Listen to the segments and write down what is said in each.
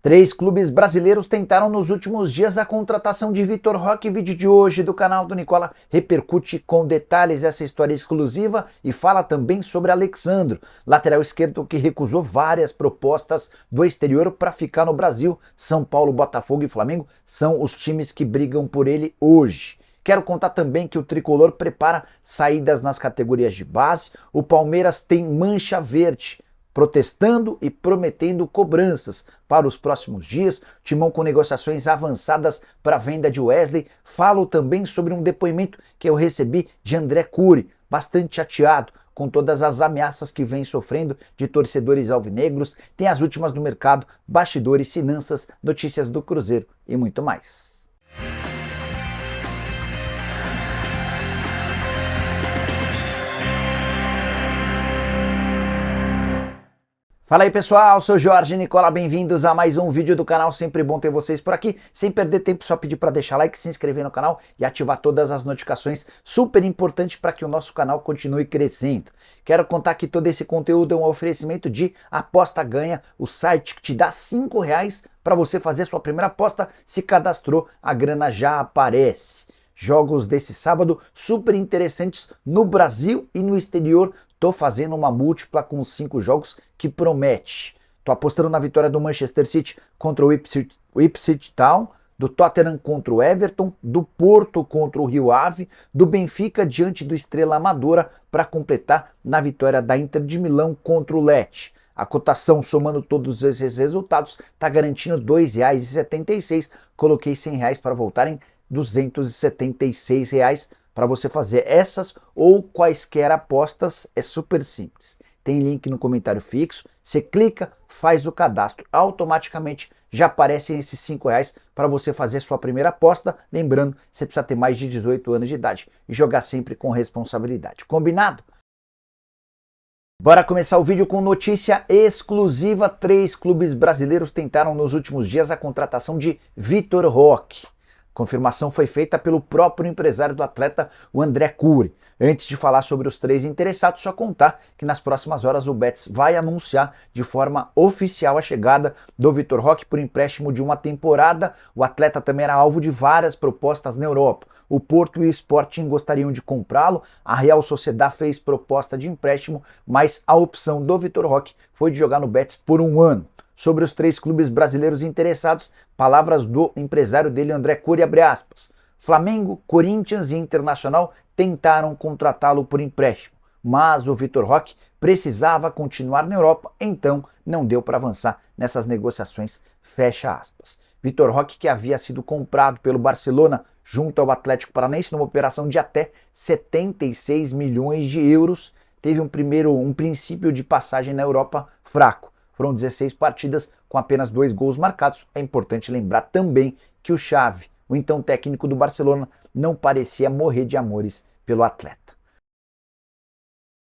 Três clubes brasileiros tentaram nos últimos dias a contratação de Vitor Roque. Vídeo de hoje do canal do Nicola repercute com detalhes essa história exclusiva e fala também sobre Alexandro, lateral esquerdo que recusou várias propostas do exterior para ficar no Brasil. São Paulo, Botafogo e Flamengo são os times que brigam por ele hoje. Quero contar também que o Tricolor prepara saídas nas categorias de base. O Palmeiras tem mancha verde, protestando e prometendo cobranças para os próximos dias. Timão com negociações avançadas para a venda de Wesley. Falo também sobre um depoimento que eu recebi de André Cury, bastante chateado com todas as ameaças que vem sofrendo de torcedores alvinegros. Tem as últimas do mercado, bastidores, finanças, notícias do Cruzeiro e muito mais. Fala aí pessoal, sou Jorge Nicola, bem-vindos a mais um vídeo do canal, sempre bom ter vocês por aqui. Sem perder tempo, só pedir para deixar like, se inscrever no canal e ativar todas as notificações, super importante para que o nosso canal continue crescendo. Quero contar que todo esse conteúdo é um oferecimento de Aposta Ganha, o site que te dá R$5 para você fazer sua primeira aposta. Se cadastrou, a grana já aparece. Jogos desse sábado super interessantes no Brasil e no exterior. Tô fazendo uma múltipla com 5 jogos que promete. Tô apostando na vitória do Manchester City contra o Ipswich Town, do Tottenham contra o Everton, do Porto contra o Rio Ave, do Benfica diante do Estrela Amadora para completar na vitória da Inter de Milão contra o Lecce. A cotação, somando todos esses resultados, está garantindo R$ 2,76. Coloquei R$100 para voltarem R$276 para você fazer essas ou quaisquer apostas. É super simples. Tem link no comentário fixo, você clica, faz o cadastro, automaticamente já aparecem esses R$5 para você fazer sua primeira aposta. Lembrando, você precisa ter mais de 18 anos de idade e jogar sempre com responsabilidade. Combinado? Bora começar o vídeo com notícia exclusiva. 3 clubes brasileiros tentaram nos últimos dias a contratação de Vitor Roque. Confirmação foi feita pelo próprio empresário do atleta, o André Cury. Antes de falar sobre os 3 interessados, só contar que nas próximas horas o Betis vai anunciar de forma oficial a chegada do Vitor Roque por empréstimo de uma temporada. O atleta também era alvo de várias propostas na Europa. O Porto e o Sporting gostariam de comprá-lo, a Real Sociedad fez proposta de empréstimo, mas a opção do Vitor Roque foi de jogar no Betis por 1 ano. Sobre os 3 clubes brasileiros interessados, palavras do empresário dele, André Cury, abre aspas. Flamengo, Corinthians e Internacional tentaram contratá-lo por empréstimo, mas o Vitor Roque precisava continuar na Europa, então não deu para avançar nessas negociações, fecha aspas. Vitor Roque, que havia sido comprado pelo Barcelona junto ao Atlético Paranaense numa operação de até 76 milhões de euros, teve um princípio de passagem na Europa fraco. Foram 16 partidas com apenas 2 gols marcados. É importante lembrar também que o Xavi, o então técnico do Barcelona, não parecia morrer de amores pelo atleta.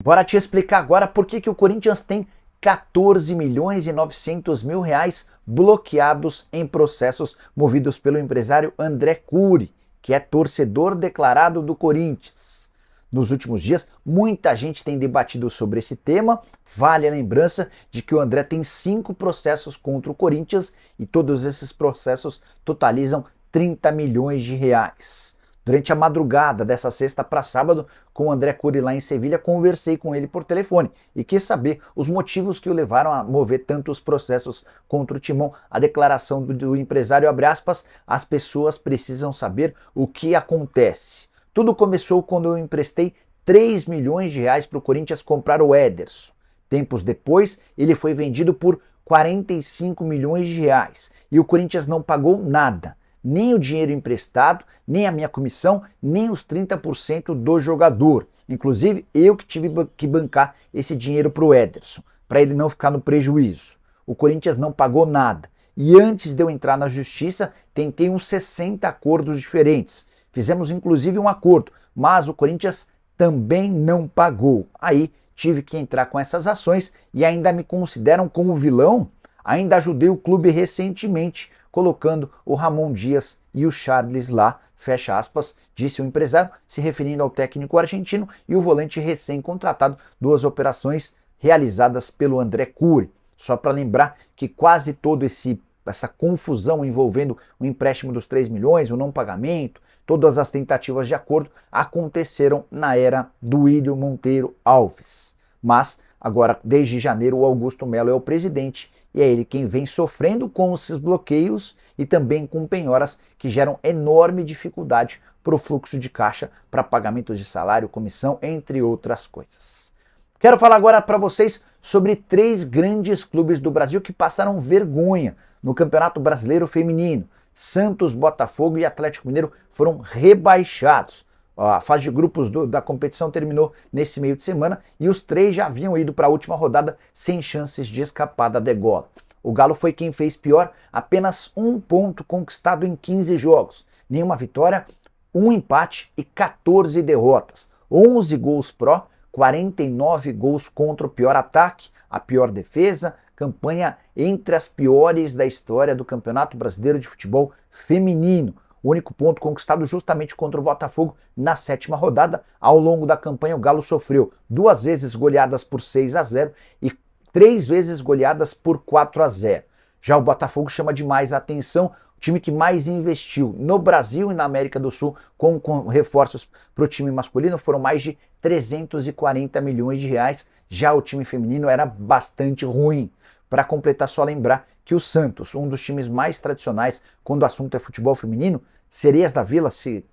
Bora te explicar agora por que o Corinthians tem 14 milhões e 900 mil reais bloqueados em processos movidos pelo empresário André Cury, que é torcedor declarado do Corinthians. Nos últimos dias, muita gente tem debatido sobre esse tema. Vale a lembrança de que o André tem 5 processos contra o Corinthians e todos esses processos totalizam 30 milhões de reais. Durante a madrugada dessa sexta para sábado, com o André Cury lá em Sevilha, conversei com ele por telefone e quis saber os motivos que o levaram a mover tantos processos contra o Timão. A declaração do empresário, abre aspas, as pessoas precisam saber o que acontece. Tudo começou quando eu emprestei 3 milhões de reais para o Corinthians comprar o Ederson. Tempos depois, ele foi vendido por 45 milhões de reais e o Corinthians não pagou nada. Nem o dinheiro emprestado, nem a minha comissão, nem os 30% do jogador. Inclusive, eu que tive que bancar esse dinheiro para o Ederson, para ele não ficar no prejuízo. O Corinthians não pagou nada. E antes de eu entrar na justiça, tentei uns 60 acordos diferentes. Fizemos inclusive um acordo, mas o Corinthians também não pagou. Aí tive que entrar com essas ações e ainda me consideram como vilão? Ainda ajudei o clube recentemente, colocando o Ramon Dias e o Charles lá, fecha aspas, disse o empresário, se referindo ao técnico argentino e o volante recém-contratado, 2 operações realizadas pelo André Cury. Só para lembrar que quase todo esse essa confusão envolvendo o empréstimo dos 3 milhões, o não pagamento, todas as tentativas de acordo aconteceram na era do William Monteiro Alves. Mas agora, desde janeiro, o Augusto Melo é o presidente e é ele quem vem sofrendo com esses bloqueios e também com penhoras que geram enorme dificuldade para o fluxo de caixa, para pagamentos de salário, comissão, entre outras coisas. Quero falar agora para vocês sobre 3 grandes clubes do Brasil que passaram vergonha no Campeonato Brasileiro Feminino. Santos, Botafogo e Atlético Mineiro foram rebaixados. A fase de grupos da competição terminou nesse meio de semana e os 3 já haviam ido para a última rodada sem chances de escapar da degola. O Galo foi quem fez pior, apenas 1 ponto conquistado em 15 jogos. Nenhuma vitória, 1 empate e 14 derrotas. 11 gols pró, 49 gols contra o pior ataque, a pior defesa, campanha entre as piores da história do Campeonato Brasileiro de Futebol Feminino. O único ponto conquistado justamente contra o Botafogo na 7ª rodada. Ao longo da campanha, o Galo sofreu 2 vezes goleadas por 6-0 e 3 vezes goleadas por 4-0. Já o Botafogo chama demais a atenção, o time que mais investiu no Brasil e na América do Sul com reforços para o time masculino foram mais de 340 milhões de reais. Já o time feminino era bastante ruim. Para completar, só lembrar que o Santos, um dos times mais tradicionais quando o assunto é futebol feminino, Sereias da Vila se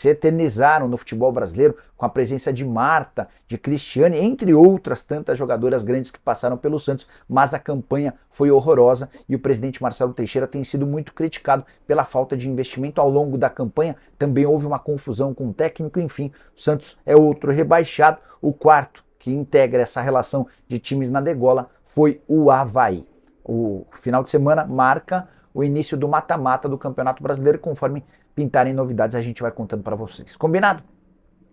eternizaram no futebol brasileiro com a presença de Marta, de Cristiane, entre outras tantas jogadoras grandes que passaram pelo Santos, mas a campanha foi horrorosa e o presidente Marcelo Teixeira tem sido muito criticado pela falta de investimento ao longo da campanha. Também houve uma confusão com o técnico, enfim, o Santos é outro rebaixado. O quarto que integra essa relação de times na degola foi o Avaí. O final de semana marca o início do mata-mata do Campeonato Brasileiro, conforme pintarem novidades a gente vai contando para vocês. Combinado?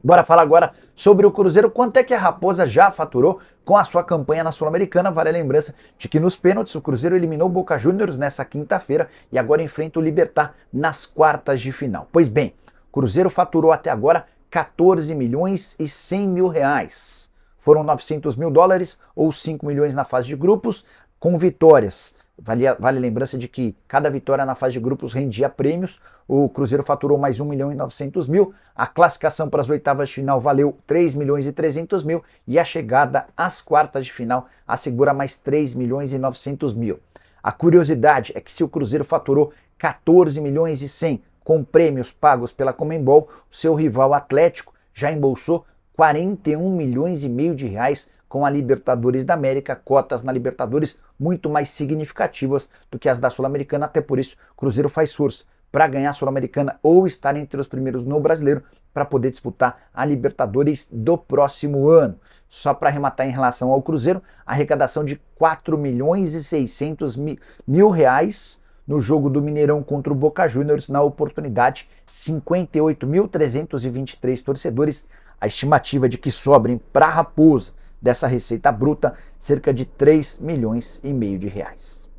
Bora falar agora sobre o Cruzeiro. Quanto é que a Raposa já faturou com a sua campanha na Sul-Americana? Vale a lembrança de que nos pênaltis o Cruzeiro eliminou o Boca Juniors nessa quinta-feira e agora enfrenta o Libertad nas quartas de final. Pois bem, o Cruzeiro faturou até agora 14 milhões e 100 mil reais. Foram 900 mil dólares ou 5 milhões na fase de grupos, com vitórias. Vale a lembrança de que cada vitória na fase de grupos rendia prêmios. O Cruzeiro faturou mais 1 milhão e 900 mil. A classificação para as oitavas de final valeu 3 milhões e 300 mil. E a chegada às quartas de final assegura mais 3 milhões e 900 mil. A curiosidade é que se o Cruzeiro faturou 14 milhões e 100 com prêmios pagos pela Conmebol, o seu rival Atlético já embolsou 41 milhões e meio de reais com a Libertadores da América, cotas na Libertadores muito mais significativas do que as da Sul-Americana, até por isso o Cruzeiro faz força para ganhar a Sul-Americana ou estar entre os primeiros no Brasileiro para poder disputar a Libertadores do próximo ano. Só para arrematar em relação ao Cruzeiro, a arrecadação de 4 milhões e 600 mil reais no jogo do Mineirão contra o Boca Juniors, na oportunidade 58.323 torcedores, a estimativa de que sobrem para a Raposa dessa receita bruta, cerca de 3 milhões e meio de reais.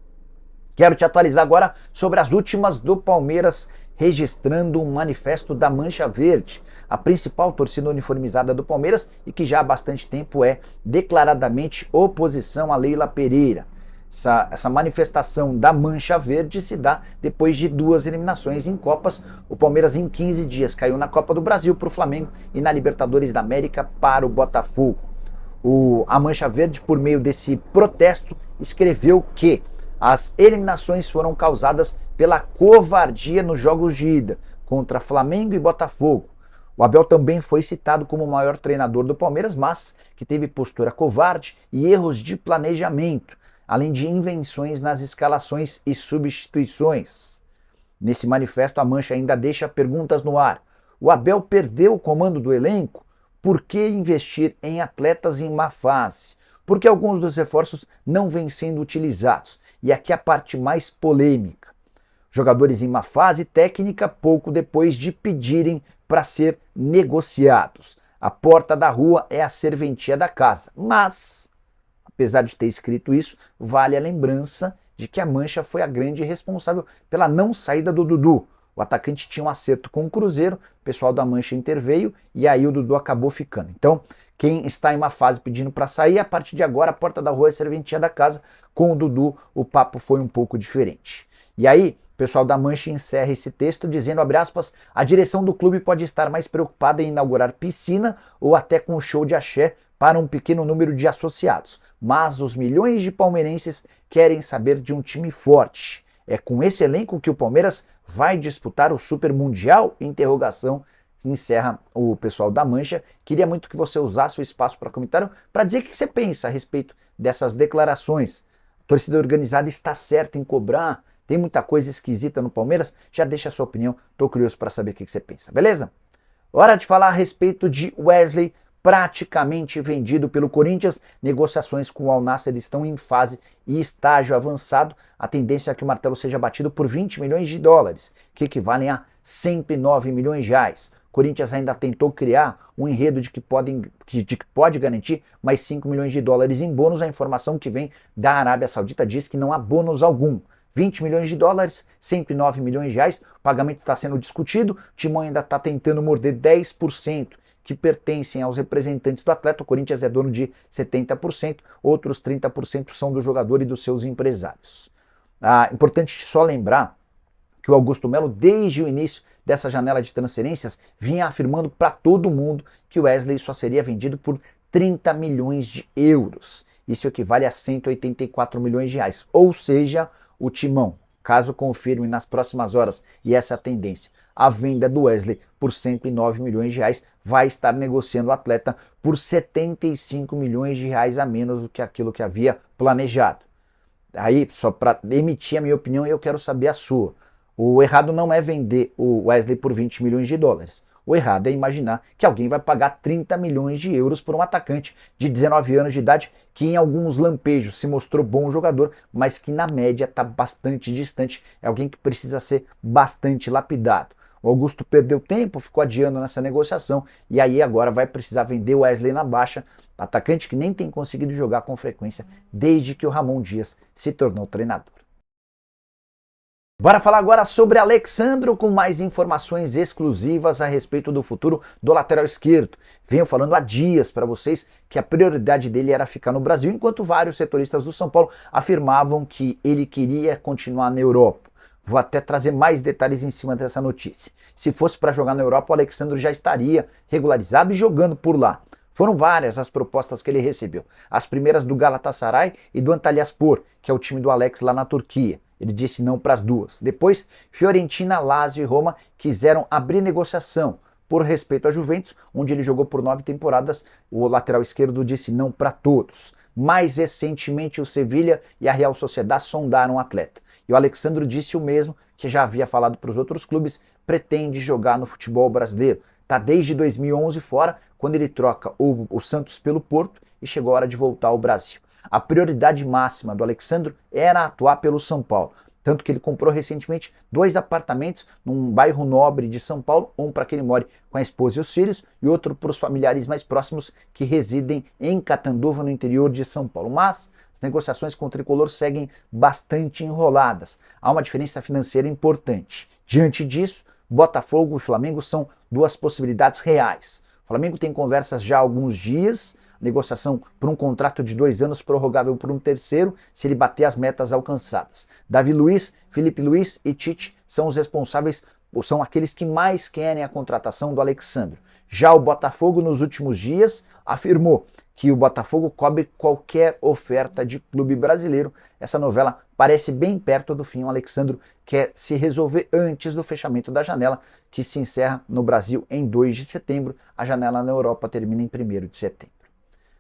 Quero te atualizar agora sobre as últimas do Palmeiras, registrando um manifesto da Mancha Verde, a principal torcida uniformizada do Palmeiras e que já há bastante tempo é declaradamente oposição a Leila Pereira. Essa manifestação da Mancha Verde se dá depois de 2 eliminações em Copas. O Palmeiras em 15 dias caiu na Copa do Brasil para o Flamengo e na Libertadores da América para o Botafogo. A Mancha Verde, por meio desse protesto, escreveu que as eliminações foram causadas pela covardia nos jogos de ida contra Flamengo e Botafogo. O Abel também foi citado como o maior treinador do Palmeiras, mas que teve postura covarde e erros de planejamento, além de invenções nas escalações e substituições. Nesse manifesto, a Mancha ainda deixa perguntas no ar. O Abel perdeu o comando do elenco? Por que investir em atletas em má fase? Por que alguns dos reforços não vêm sendo utilizados? E aqui a parte mais polêmica. Jogadores em má fase técnica pouco depois de pedirem para ser negociados. A porta da rua é a serventia da casa. Mas, apesar de ter escrito isso, vale a lembrança de que a Mancha foi a grande responsável pela não saída do Dudu. O atacante tinha um acerto com o Cruzeiro, o pessoal da Mancha interveio e aí o Dudu acabou ficando. Então, quem está em uma fase pedindo para sair, a partir de agora a porta da rua é serventia da casa. Com o Dudu, o papo foi um pouco diferente. E aí, o pessoal da Mancha encerra esse texto dizendo, abre aspas, a direção do clube pode estar mais preocupada em inaugurar piscina ou até com um show de axé para um pequeno número de associados. Mas os milhões de palmeirenses querem saber de um time forte. É com esse elenco que o Palmeiras vai disputar o Super Mundial? Interrogação. Encerra o pessoal da Mancha. Queria muito que você usasse o espaço para comentário para dizer o que você pensa a respeito dessas declarações. A torcida organizada está certa em cobrar? Tem muita coisa esquisita no Palmeiras? Já deixa a sua opinião, estou curioso para saber o que você pensa, beleza? Hora de falar a respeito de Wesley, praticamente vendido pelo Corinthians. Negociações com o Al Nassr estão em fase e estágio avançado. A tendência é que o martelo seja batido por 20 milhões de dólares, que equivalem a 109 milhões de reais. O Corinthians ainda tentou criar um enredo de que pode garantir mais 5 milhões de dólares em bônus. A informação que vem da Arábia Saudita diz que não há bônus algum. 20 milhões de dólares, 109 milhões de reais, o pagamento está sendo discutido, o Timão ainda está tentando morder 10% que pertencem aos representantes do atleta. O Corinthians é dono de 70%, outros 30% são do jogador e dos seus empresários. Importante só lembrar que o Augusto Melo, desde o início dessa janela de transferências, vinha afirmando para todo mundo que o Wesley só seria vendido por 30 milhões de euros. Isso equivale a 184 milhões de reais. Ou seja, o Timão, caso confirme nas próximas horas, e essa é a tendência, a venda do Wesley por 109 milhões de reais, vai estar negociando o atleta por 75 milhões de reais a menos do que aquilo que havia planejado. Aí, só para emitir a minha opinião, eu quero saber a sua. O errado não é vender o Wesley por 20 milhões de dólares. O errado é imaginar que alguém vai pagar 30 milhões de euros por um atacante de 19 anos de idade que em alguns lampejos se mostrou bom jogador, mas que na média está bastante distante. É alguém que precisa ser bastante lapidado. O Augusto perdeu tempo, ficou adiando nessa negociação e aí agora vai precisar vender o Wesley na baixa, atacante que nem tem conseguido jogar com frequência desde que o Ramon Dias se tornou treinador. Bora falar agora sobre Alex Sandro com mais informações exclusivas a respeito do futuro do lateral esquerdo. Venho falando há dias para vocês que a prioridade dele era ficar no Brasil, enquanto vários setoristas do São Paulo afirmavam que ele queria continuar na Europa. Vou até trazer mais detalhes em cima dessa notícia. Se fosse para jogar na Europa, o Alex Sandro já estaria regularizado e jogando por lá. Foram várias as propostas que ele recebeu. As primeiras do Galatasaray e do Antalyaspor, que é o time do Alex lá na Turquia. Ele disse não para as duas. Depois, Fiorentina, Lazio e Roma quiseram abrir negociação. Por respeito à Juventus, onde ele jogou por 9 temporadas, o lateral esquerdo disse não para todos. Mais recentemente, o Sevilha e a Real Sociedad sondaram o atleta. E o Alex Sandro disse o mesmo, que já havia falado para os outros clubes, pretende jogar no futebol brasileiro. Está desde 2011 fora, quando ele troca o Santos pelo Porto e chegou a hora de voltar ao Brasil. A prioridade máxima do Alex Sandro era atuar pelo São Paulo. Tanto que ele comprou recentemente 2 apartamentos num bairro nobre de São Paulo, um para que ele more com a esposa e os filhos e outro para os familiares mais próximos que residem em Catanduva, no interior de São Paulo. Mas as negociações com o tricolor seguem bastante enroladas. Há uma diferença financeira importante. Diante disso, Botafogo e Flamengo são 2 possibilidades reais. O Flamengo tem conversas já há alguns dias, negociação por um contrato de 2 anos prorrogável por um terceiro, se ele bater as metas alcançadas. Davi Luiz, Felipe Luiz e Tite são os responsáveis, ou são aqueles que mais querem a contratação do Alex Sandro. Já o Botafogo, nos últimos dias, afirmou que o Botafogo cobre qualquer oferta de clube brasileiro. Essa novela parece bem perto do fim. O Alex Sandro quer se resolver antes do fechamento da janela, que se encerra no Brasil em 2 de setembro. A janela na Europa termina em 1º de setembro.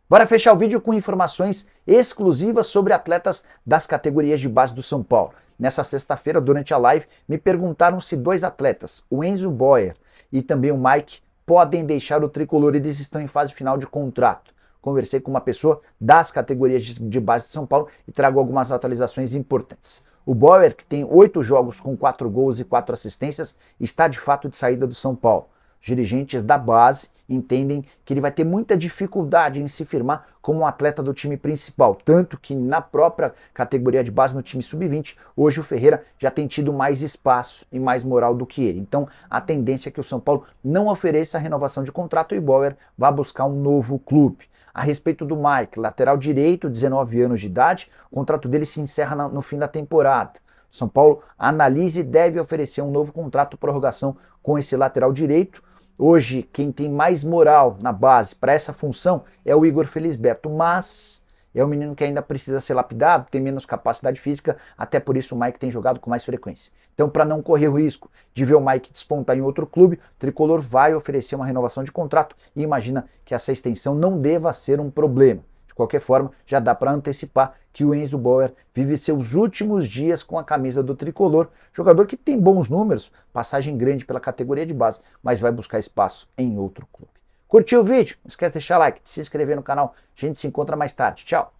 Bora fechar o vídeo com informações exclusivas sobre atletas das categorias de base do São Paulo. Nessa sexta-feira, durante a live, me perguntaram se 2 atletas, o Enzo Boyer e também o Mike, podem deixar o tricolor. Eles estão em fase final de contrato. Conversei com uma pessoa das categorias de base do São Paulo e trago algumas atualizações importantes. O Boyer, que tem 8 jogos com 4 gols e 4 assistências, está de fato de saída do São Paulo. Os dirigentes da base entendem que ele vai ter muita dificuldade em se firmar como um atleta do time principal, tanto que na própria categoria de base, no time sub-20, hoje o Ferreira já tem tido mais espaço e mais moral do que ele. Então a tendência é que o São Paulo não ofereça a renovação de contrato e o Bauer vá buscar um novo clube. A respeito do Mike, lateral direito, 19 anos de idade, o contrato dele se encerra no fim da temporada. São Paulo analisa e deve oferecer um novo contrato de prorrogação com esse lateral direito. Hoje, quem tem mais moral na base para essa função é o Igor Felisberto, mas é um menino que ainda precisa ser lapidado, tem menos capacidade física, até por isso o Mike tem jogado com mais frequência. Então, para não correr o risco de ver o Mike despontar em outro clube, o Tricolor vai oferecer uma renovação de contrato e imagina que essa extensão não deva ser um problema. De qualquer forma, já dá para antecipar que o Enzo Bauer vive seus últimos dias com a camisa do Tricolor, jogador que tem bons números, passagem grande pela categoria de base, mas vai buscar espaço em outro clube. Curtiu o vídeo? Não esquece de deixar like, de se inscrever no canal. A gente se encontra mais tarde. Tchau!